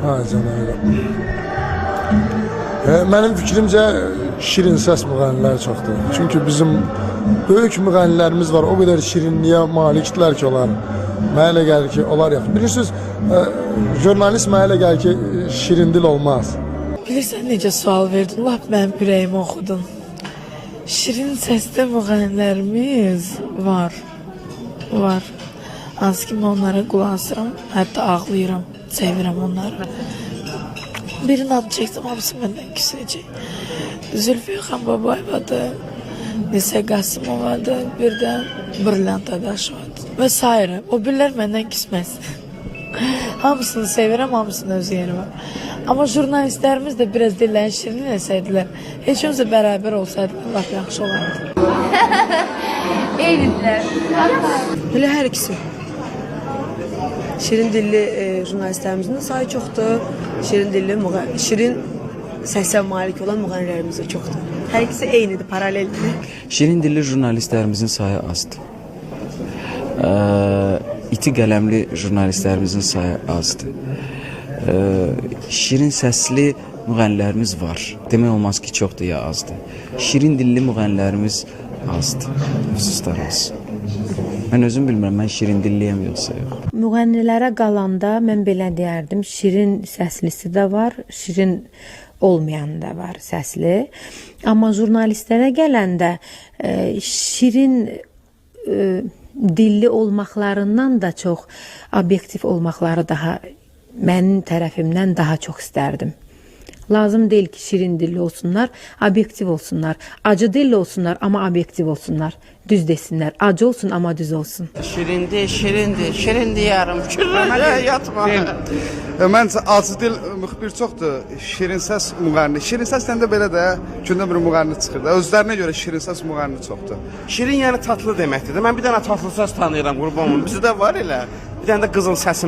Ha canım. Mənim fikrimcə şirin səs müğənnilər çoxdur. Çünki bizim böyük müğənnilərimiz var. O qədər şirinliyə malikdirlər ki, onlar. Mənə elə gəlir ki, onlar yaxşı. Bilirsiniz, jurnalist mənə elə gəlir ki, şirin dil olmaz. Bilirsən necə sual verdin? Lap mənim ürəyimi oxudun. Şirin səsdə müğənnilərimiz var. Var. Hansı ki, mən onlara qulaq asıram, hətta ağlayıram, sevirəm onları. Birinin adı çəksəm, hamısı məndən küsəcək. Zülfiyə Xanbabayevadır, Nisə Qasımovadır, bir də Brilliant Adaşovadır və s. O birlər məndən küsməz. Hamısını sevirəm, hamısını öz yeri var. Amma jurnalistlərimiz də biraz dillərini şirin eləsəydilər, heç olmasa bərabər olsaydılar, laf yaxşı olardı. Eynidirlər. Elə hər ikisi. Şirin dilli jurnalistlərimizin sayı çoxdur. Şirin səsə malik olan müğənnilərimiz də çoxdur. Hər ikisi eynidir, paraleldir. Şirin dilli jurnalistlərimizin sayı azdır. İti qələmli jurnalistlərimizin sayı azdır. Şirin səsli müğənnilərimiz var. Demək olmaz ki, çoxdur ya azdır. Şirin dilli müğənnilərimiz azdır. Əfsuslar olsun. Mən özüm bilmirəm, mən şirin dilliyəm yoxsa yox. Müğənnilərə qalanda mən belə deyərdim, şirin səslisi də var, şirin olmayan da var səsli. Amma jurnalistlərə gələndə şirin dilli olmaqlarından da çox obyektiv olmaqları daha mənim tərəfimdən daha çox istərdim. Lazım deyil ki, şirin dilli olsunlar, obyektiv olsunlar. Acı dilli olsunlar, amma obyektiv olsunlar. Düz desinlər. Acı olsun, amma düz olsun. Şirindir, şirindir, şirin deyərəm. Yatma. Məncə acı dil müxbir çoxdur. Şirin səs müğənni. Şirin səs də belə də gündə bir müğənni çıxır da. Özlərinə görə şirin səs müğənni çoxdur. Şirin yəni tatlı deməkdir. Mən bir dənə tatlı səs tanıyıram, qurban olum. Bizdə var elə. Bir dənə də qızın səsini